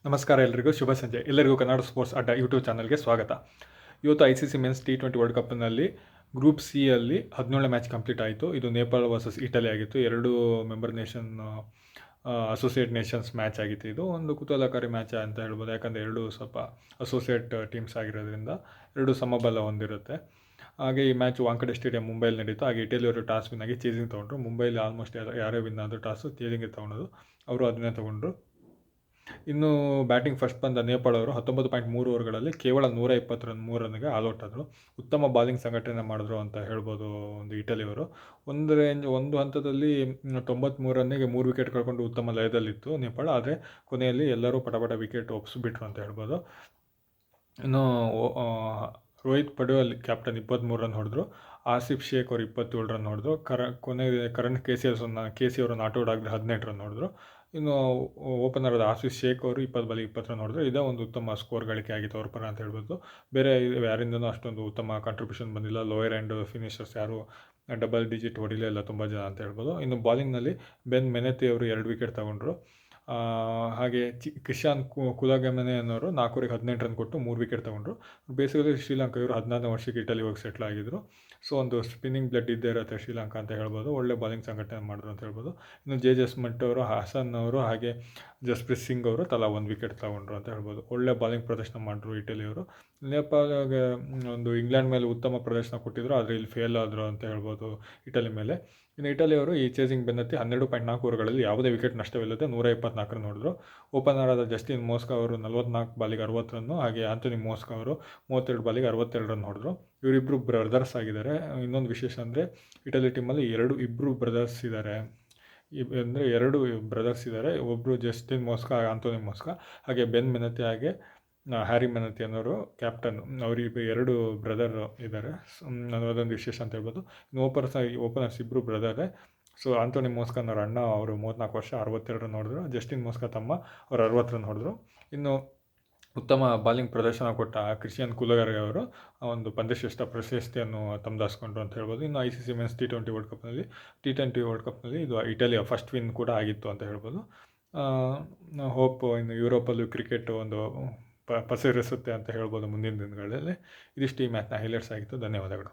ನಮಸ್ಕಾರ ಎಲ್ಲರಿಗೂ ಶುಭ ಸಂಜೆ. ಎಲ್ಲರಿಗೂ ಕನ್ನಡ ಸ್ಪೋರ್ಟ್ಸ್ ಅಡ್ಡ ಯೂಟ್ಯೂಬ್ ಚಾನಲ್ಗೆ ಸ್ವಾಗತ. ಇವತ್ತು ICC ಮೆನ್ಸ್ T20 ವರ್ಲ್ಡ್ ಕಪ್ನಲ್ಲಿ ಗ್ರೂಪ್ ಸಿ ಅಲ್ಲಿ 17ನೇ ಮ್ಯಾಚ್ ಕಂಪ್ಲೀಟ್ ಆಯಿತು. ಇದು ನೇಪಾಳ ವರ್ಸಸ್ ಇಟಲಿ ಆಗಿತ್ತು. ಎರಡು member nation associate Nations match ಆಗಿತ್ತು. ಇದು ಒಂದು ಕುತೂಹಲಕಾರಿ ಮ್ಯಾಚ್ ಅಂತ ಹೇಳ್ಬೋದು, ಯಾಕಂದರೆ ಎರಡು ಸ್ವಲ್ಪ ಅಸೋಸಿಯೇಟ್ ಟೀಮ್ಸ್ ಆಗಿರೋದ್ರಿಂದ ಎರಡು ಸಮಬಲ ಹೊಂದಿರುತ್ತೆ. ಹಾಗೆ ಈ ಮ್ಯಾಚ್ ವಾಂಕಡೆ ಸ್ಟೇಡಿಯಂ ಮುಂಬೈಲಿ ನಡೀತು. ಹಾಗೆ ಇಟಲಿಯವರು ಟಾಸ್ ವಿನ್ ಆಗಿ ಚೇಸಿಂಗ್ ತೊಗೊಂಡ್ರು. ಮುಂಬೈಲಿ ಆಲ್ಮೋಸ್ಟ್ ಯಾರೇ ವಿನ್ ಆದರೂ ಟಾಸು ಚೇಸಿಂಗ್ಗೆ ತೊಗೊಳೋದು, ಅವರು ಅದನ್ನೇ ತೊಗೊಂಡ್ರು. ಇನ್ನು ಬ್ಯಾಟಿಂಗ್ ಫಸ್ಟ್ ಬಂದ ನೇಪಾಳ ಅವರು 19.3 ಓವರ್ಗಳಲ್ಲಿ ಕೇವಲ 120 ರನ್ 3 ರನ್ಗೆ ಆಲ್ಔಟ್ ಆದರು. ಉತ್ತಮ ಬಾಲಿಂಗ್ ಸಂಘಟನೆ ಮಾಡಿದ್ರು ಅಂತ ಹೇಳ್ಬೋದು ಒಂದು ಇಟಲಿಯವರು. ಒಂದು ಹಂತದಲ್ಲಿ 93 ರನ್ನಿಗೆ 3 ವಿಕೆಟ್ ಕಳ್ಕೊಂಡು ಉತ್ತಮ ಲಯದಲ್ಲಿತ್ತು ನೇಪಾಳ. ಆದರೆ ಕೊನೆಯಲ್ಲಿ ಎಲ್ಲರೂ ಪಟಪಟ ವಿಕೆಟ್ ಒಪ್ಪಿಸ್ಬಿಟ್ರು ಅಂತ ಹೇಳ್ಬೋದು. ಇನ್ನು ರೋಹಿತ್ ಪಟೇಲ್ ಕ್ಯಾಪ್ಟನ್ 23 ರನ್ ಹೊಡೆದ್ರು. ಆಸಿಫ್ ಶೇಖ್ ಅವರು 27 ರನ್ ಹೊಡೆದ್ರು. ಕರಣ್ ಕೆ ಸಿ ಅವರು ನಾಟ್ ಔಟ್ ಆಗದೆ 18 ರನ್ ಹೊಡೆದ್ರು. ಇನ್ನು ಓಪನರ್ ಆದ ಆಸಿಫ್ ಶೇಖ್ ಅವರು 20 ಬಾಲಿಗೆ 20 ರನ್ ಹೊಡೆದ್ರು. ಇದೇ ಒಂದು ಉತ್ತಮ ಸ್ಕೋರ್ ಗಳಿಕೆ ಆಗಿತ್ತು ಅವ್ರ ಪರ ಅಂತ ಹೇಳ್ಬೋದು. ಬೇರೆ ಯಾರಿಂದನೂ ಅಷ್ಟೊಂದು ಉತ್ತಮ ಕಾಂಟ್ರಿಬ್ಯೂಷನ್ ಬಂದಿಲ್ಲ. ಲೋಯರ್ ಆ್ಯಂಡ್ ಫಿನಿಷರ್ಸ್ ಯಾರು ಡಬಲ್ ಡಿಜಿಟ್ ಹೊಡಿಲೇ ಇಲ್ಲ ತುಂಬ ಜನ ಅಂತ ಹೇಳ್ಬೋದು. ಇನ್ನು ಬಾಲಿಂಗ್ನಲ್ಲಿ ಬೆನ್ ಮೆನೆತಿ ಅವರು 2 ವಿಕೆಟ್ ತಗೊಂಡ್ರು. ಹಾಗೆ ಕ್ರಿಶಾನ್ ಕುಲಗಮನೆ ಅನ್ನೋರು 4 ಓವರಿಗೆ 18 ರನ್ ಕೊಟ್ಟು 3 ವಿಕೆಟ್ ತೊಗೊಂಡ್ರು. ಬೇಸಿಕಲಿ ಶ್ರೀಲಂಕಾ ಇವರು 16ನೇ ವರ್ಷಕ್ಕೆ ಇಟಲಿ ಹೋಗಿ ಸೆಟ್ಲ್ ಆಗಿದ್ರು. ಸೊ ಒಂದು ಸ್ಪಿನ್ನಿಂಗ್ ಬ್ಲಡ್ ಇದ್ದೇ ಇರುತ್ತೆ ಶ್ರೀಲಂಕಾ ಅಂತ ಹೇಳ್ಬೋದು. ಒಳ್ಳೆ ಬಾಲಿಂಗ್ ಸಂಘಟನೆ ಮಾಡಿದ್ರು ಅಂತ ಹೇಳ್ಬೋದು. ಇನ್ನು ಜಸ್ಮಂಟ್ ಅವರು, ಹಾಸನ್ ಅವರು ಹಾಗೆ ಜಸ್ಪ್ರೀತ್ ಸಿಂಗ್ ಅವರು ತಲಾ 1 ವಿಕೆಟ್ ತಗೊಂಡ್ರು ಅಂತ ಹೇಳ್ಬೋದು. ಒಳ್ಳೆ ಬಾಲಿಂಗ್ ಪ್ರದರ್ಶನ ಮಾಡಿದ್ರು ಇಟಲಿಯವರು. ನೇಪಾಳಗೆ ಒಂದು ಇಂಗ್ಲೆಂಡ್ ಮೇಲೆ ಉತ್ತಮ ಪ್ರದರ್ಶನ ಕೊಟ್ಟಿದ್ರು, ಆದರೆ ಇಲ್ಲಿ ಫೇಲ್ ಆದರು ಅಂತ ಹೇಳ್ಬೋದು ಇಟಲಿ ಮೇಲೆ. ಇನ್ನು ಇಟಲಿಯವರು ಈ ಚೇಸಿಂಗ್ ಬೆನ್ನತ್ತಿ 12.4 ಓವರ್ಗಳಲ್ಲಿ ಯಾವುದೇ ವಿಕೆಟ್ ನಷ್ಟವಿಲ್ಲದೆ 124 ರನ್ ಹೊಡೆದ್ರು. ಓಪನರ್ ಆದ ಜಸ್ಟಿನ್ ಮೋಸ್ಕಾ ಅವರು 44 ಬಾಲಿಗೆ 60 ರನ್ನು, ಹಾಗೆ ಆಂಥೋನಿ ಮೋಸ್ಕಾ ಅವರು 32 ಬಾಲಿಗೆ 62 ರನ್ ಹೊಡೆದ್ರು. ಇವರಿಬ್ಬರು ಬ್ರದರ್ಸ್ ಆಗಿದ್ದಾರೆ. ಇನ್ನೊಂದು ವಿಶೇಷ ಅಂದರೆ ಇಟಲಿ ಟೀಮಲ್ಲಿ ಇಬ್ಬರು ಬ್ರದರ್ಸ್ ಇದ್ದಾರೆ. ಅಂದರೆ 2 ಬ್ರದರ್ಸ್ ಇದ್ದಾರೆ. ಒಬ್ಬರು ಜಸ್ಟಿನ್ ಮೋಸ್ಕಾ, ಆಂಥೋನಿ ಮೋಸ್ಕಾ, ಹಾಗೆ ಬೆನ್ ಮೆನತಿ ಹಾಗೆ ಹ್ಯಾರಿ ಮೆನತಿ ಅನ್ನೋರು ಕ್ಯಾಪ್ಟನ್. ಅವರಿಬ್ಬರು 2 ಬ್ರದರ್ ಇದ್ದಾರೆ. ಅದೊಂದು ವಿಶೇಷ ಅಂತ ಹೇಳ್ಬೋದು. ಇನ್ನು ಓಪನರ್ಸ್ ಇಬ್ಬರು ಬ್ರದರೇ. ಸೊ ಆಂಥೋನಿ ಮೋಸ್ಕಾನವ್ರ ಅಣ್ಣ ಅವರು 34 ವರ್ಷ 62 ರನ್ ಹೊಡೆದ್ರು. ಜಸ್ಟಿನ್ ಮೋಸ್ಕಾ ತಮ್ಮ ಅವರು 60 ರನ್ ಹೊಡೆದ್ರು. ಇನ್ನು ಉತ್ತಮ ಬಾಲಿಂಗ್ ಪ್ರದರ್ಶನ ಕೊಟ್ಟ ಕ್ರಿಶ್ಚಿಯನ್ ಕುಲಗರಿ ಅವರು ಒಂದು ಪಂದ್ಯಶ್ರೇಷ್ಠ ಪ್ರಶಸ್ತಿಯನ್ನು ತಮ್ಮದಾಸ್ಕೊಂಡ್ರು ಅಂತ ಹೇಳ್ಬೋದು. ಇನ್ನು ICC ಮೆನ್ಸ್ T20 ವರ್ಲ್ಡ್ ಕಪ್ನಲ್ಲಿ ಇದು ಇಟಲಿಯ ಫಸ್ಟ್ ವಿನ್ ಕೂಡ ಆಗಿತ್ತು ಅಂತ ಹೇಳ್ಬೋದು. ಹೋಪ್ ಇನ್ನು ಯುರೋಪಲ್ಲೂ ಕ್ರಿಕೆಟ್ ಒಂದು ಪಸರಿಸುತ್ತೆ ಅಂತ ಹೇಳ್ಬೋದು ಮುಂದಿನ ದಿನಗಳಲ್ಲಿ. ಇದಿಷ್ಟು ಈ ಮ್ಯಾಚ್ನ ಹೈಲೈಟ್ಸ್ ಆಗಿತ್ತು. ಧನ್ಯವಾದಗಳು.